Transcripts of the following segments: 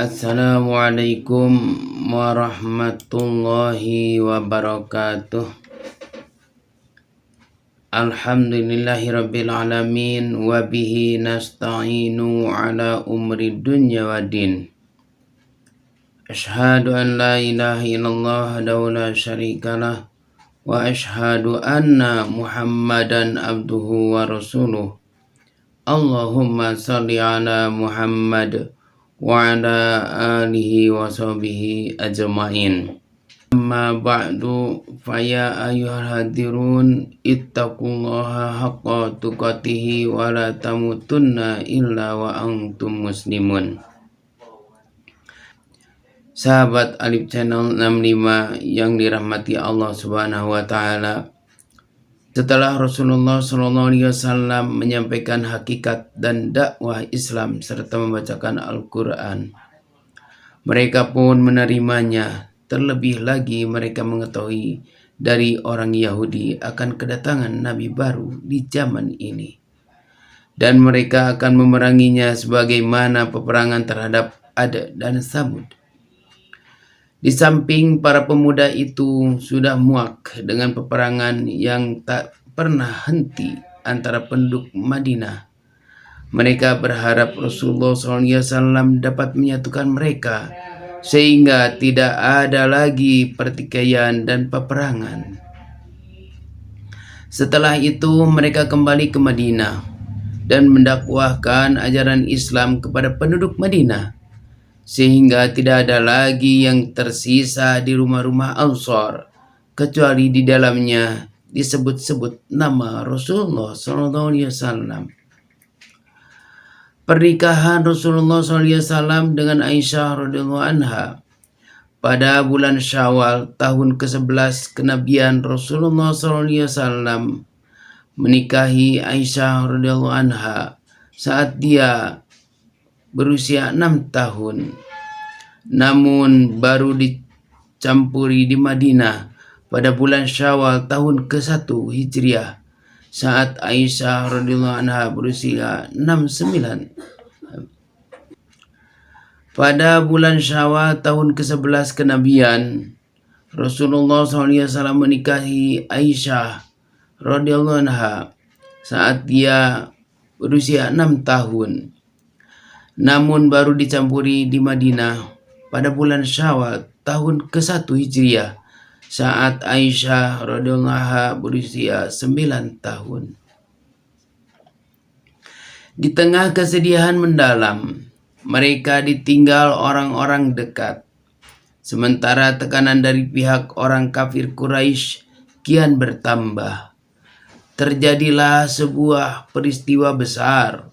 Assalamualaikum warahmatullahi wabarakatuh. Alhamdulillahirabbil alamin wa bihi nasta'inu ala umri dunya waddin. Asyhadu an la ilaha illallah wa la syarikalah wa asyhadu anna Muhammadan abduhu wa rasuluh. Allahumma shalli ala Muhammad wa ala alihi wa sahbihi ajma'in. Amma ba'du faya ayyuhal hadirun ittaqullaha haqqa tuqatihi wa la tamutunna illa wa antum muslimun. Sahabat Alif Channel 65 yang dirahmati Allah Subhanahu wa taala. Setelah Rasulullah SAW menyampaikan hakikat dan dakwah Islam serta membacakan Al-Quran, mereka pun menerimanya. Terlebih lagi mereka mengetahui dari orang Yahudi akan kedatangan Nabi baru di zaman ini, dan mereka akan memeranginya sebagaimana peperangan terhadap Ad dan Samud. Di samping para pemuda itu sudah muak dengan peperangan yang tak pernah henti antara penduduk Madinah. Mereka berharap Rasulullah SAW dapat menyatukan mereka sehingga tidak ada lagi pertikaian dan peperangan. Setelah itu mereka kembali ke Madinah dan mendakwahkan ajaran Islam kepada penduduk Madinah, sehingga tidak ada lagi yang tersisa di rumah-rumah Ansar kecuali di dalamnya disebut-sebut nama Rasulullah SAW. Pernikahan Rasulullah SAW dengan Aisyah radhiyallahu anha pada bulan Syawal tahun ke-11 kenabian Rasulullah SAW menikahi Aisyah radhiyallahu anha saat dia berusia 6 tahun, namun baru dicampuri di Madinah pada bulan Syawal tahun ke-1 Hijriah saat Aisyah radhiyallahu anha berusia 69. Pada bulan Syawal tahun ke-11 kenabian, Rasulullah SAW menikahi Aisyah radhiyallahu anha saat dia berusia 6 tahun, namun baru dicampuri di Madinah pada bulan Syawal tahun ke-1 Hijriah saat Aisyah radhiyallahu anha berusia 9 tahun. Di tengah kesedihan mendalam, mereka ditinggal orang-orang dekat, sementara tekanan dari pihak orang kafir Quraisy kian bertambah. Terjadilah sebuah peristiwa besar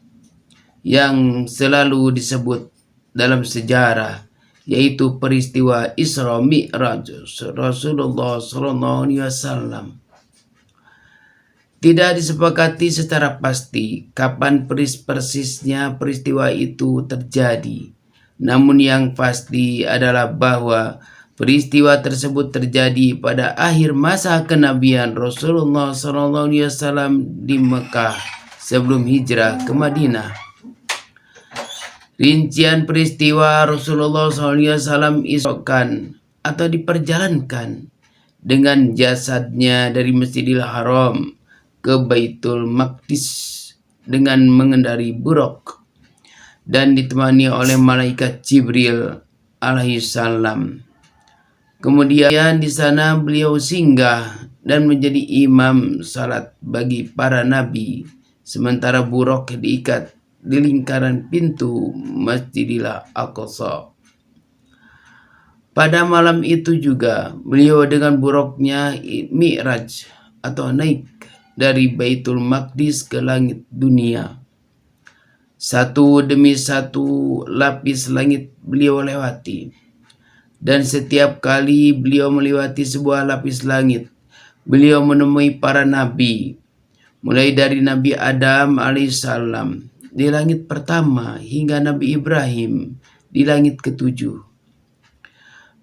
yang selalu disebut dalam sejarah, yaitu peristiwa Isra Mi'raj Rasulullah SAW. Tidak disepakati secara pasti kapan persisnya peristiwa itu terjadi. Namun yang pasti adalah bahwa peristiwa tersebut terjadi pada akhir masa kenabian Rasulullah SAW di Mekah sebelum hijrah ke Madinah. Rincian peristiwa Rasulullah SAW isrokan atau diperjalankan dengan jasadnya dari Masjidil Haram ke Baitul Maqdis dengan mengendari buraq dan ditemani oleh malaikat Jibril alaihissalam. Kemudian di sana beliau singgah dan menjadi imam salat bagi para nabi, sementara buraq diikat di lingkaran pintu Masjidil Aqsa. Pada malam itu juga beliau dengan buraqnya Mi'raj atau naik dari Baitul Maqdis ke langit dunia. Satu demi satu lapis langit beliau lewati, dan setiap kali beliau melewati sebuah lapis langit, beliau menemui para nabi, mulai dari Nabi Adam alaihissalam di langit pertama hingga Nabi Ibrahim di langit ke-7.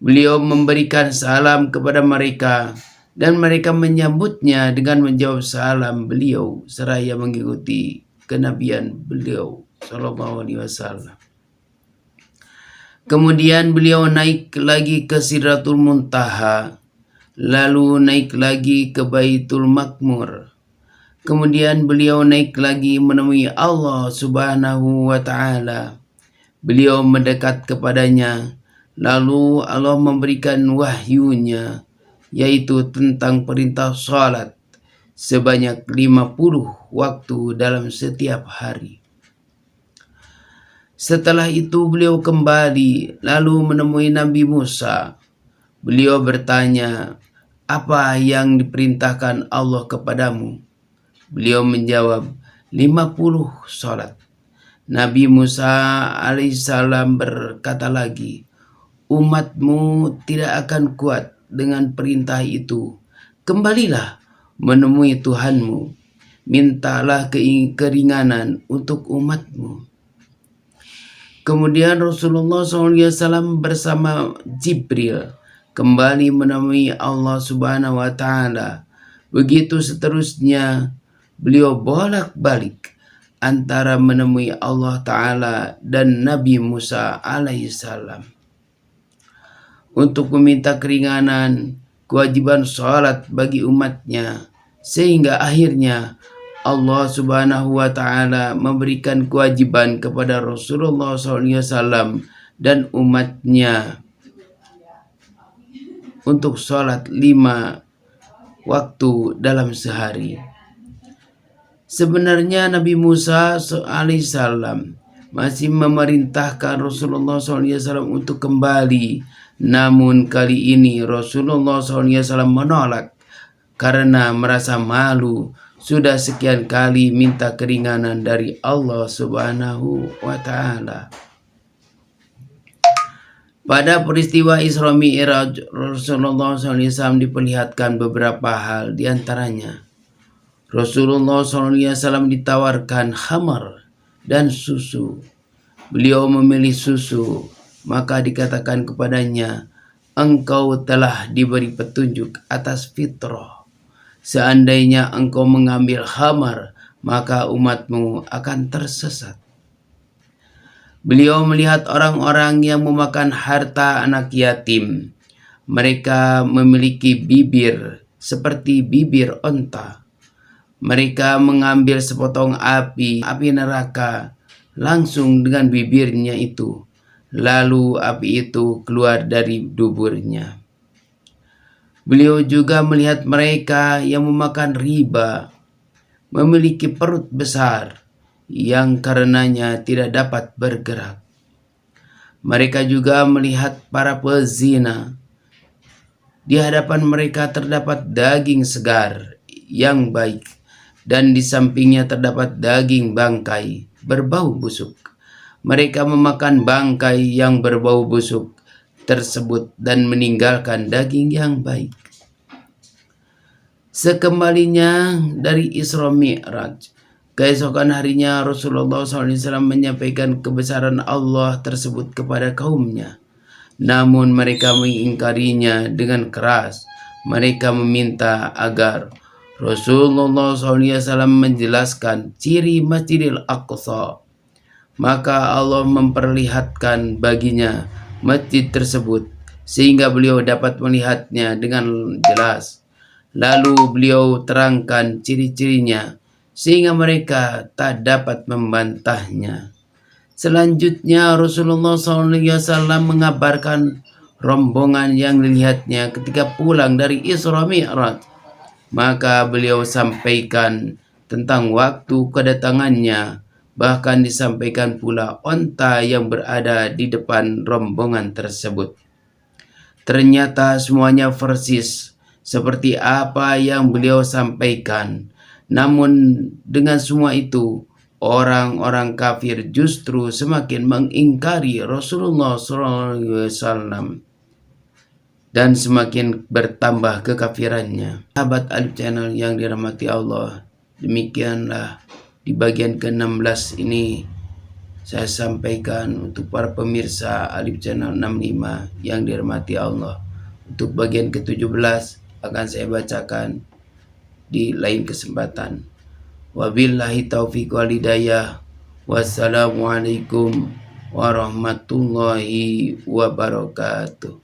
Beliau memberikan salam kepada mereka dan mereka menyambutnya dengan menjawab salam beliau seraya mengikuti kenabian beliau sallallahu alaihi wasallam. Kemudian beliau naik lagi ke Sidratul Muntaha, lalu naik lagi ke Baitul Makmur. Kemudian beliau naik lagi menemui Allah Subhanahu wa Ta'ala. Beliau mendekat kepadanya, lalu Allah memberikan wahyunya, yaitu tentang perintah salat sebanyak 50 waktu dalam setiap hari. Setelah itu beliau kembali lalu menemui Nabi Musa. Beliau bertanya, "Apa yang diperintahkan Allah kepadamu?" Beliau menjawab, 50 salat. Nabi Musa alaihissalam berkata lagi, "Umatmu tidak akan kuat dengan perintah itu. Kembalilah menemui Tuhanmu. Mintalah keringanan untuk umatmu." Kemudian Rasulullah SAW bersama Jibril kembali menemui Allah Subhanahu wa Ta'ala. Begitu seterusnya, beliau bolak-balik antara menemui Allah Ta'ala dan Nabi Musa alaihissalam untuk meminta keringanan kewajiban sholat bagi umatnya, sehingga akhirnya Allah Subhanahu wa Ta'ala memberikan kewajiban kepada Rasulullah SAW dan umatnya untuk sholat 5 waktu dalam sehari. Sebenarnya Nabi Musa alaihissalam masih memerintahkan Rasulullah SAW untuk kembali, namun kali ini Rasulullah SAW menolak karena merasa malu sudah sekian kali minta keringanan dari Allah Subhanahu wa Ta'ala. Pada peristiwa Isra Mi'raj, Rasulullah SAW diperlihatkan beberapa hal, diantaranya Rasulullah SAW ditawarkan khamar dan susu. Beliau memilih susu, maka dikatakan kepadanya, "Engkau telah diberi petunjuk atas fitrah. Seandainya engkau mengambil khamar, maka umatmu akan tersesat." Beliau melihat orang-orang yang memakan harta anak yatim. Mereka memiliki bibir seperti bibir onta. Mereka mengambil sepotong api neraka langsung dengan bibirnya itu. Lalu api itu keluar dari duburnya. Beliau juga melihat mereka yang memakan riba, memiliki perut besar yang karenanya tidak dapat bergerak. Mereka juga melihat para pezina. Di hadapan mereka terdapat daging segar yang baik, dan di sampingnya terdapat daging bangkai berbau busuk. Mereka memakan bangkai yang berbau busuk tersebut dan meninggalkan daging yang baik. Sekembalinya dari Isra Mi'raj, keesokan harinya Rasulullah SAW menyampaikan kebesaran Allah tersebut kepada kaumnya. Namun mereka mengingkarinya dengan keras. Mereka meminta agar Rasulullah SAW menjelaskan ciri Masjidil Aqsa. Maka Allah memperlihatkan baginya masjid tersebut sehingga beliau dapat melihatnya dengan jelas. Lalu beliau terangkan ciri-cirinya sehingga mereka tak dapat membantahnya. Selanjutnya Rasulullah SAW mengabarkan rombongan yang dilihatnya ketika pulang dari Isra Mi'raj. Maka beliau sampaikan tentang waktu kedatangannya. Bahkan disampaikan pula onta yang berada di depan rombongan tersebut. Ternyata semuanya persis seperti apa yang beliau sampaikan. Namun dengan semua itu, orang-orang kafir justru semakin mengingkari Rasulullah SAW dan semakin bertambah kekafirannya. Sahabat Alif Channel yang dirahmati Allah, demikianlah di bagian ke-16 ini saya sampaikan untuk para pemirsa Alif Channel 65 yang dirahmati Allah. Untuk bagian ke-17 akan saya bacakan di lain kesempatan. Wabillahi taufiq wal hidayah. Wassalamualaikum warahmatullahi wabarakatuh.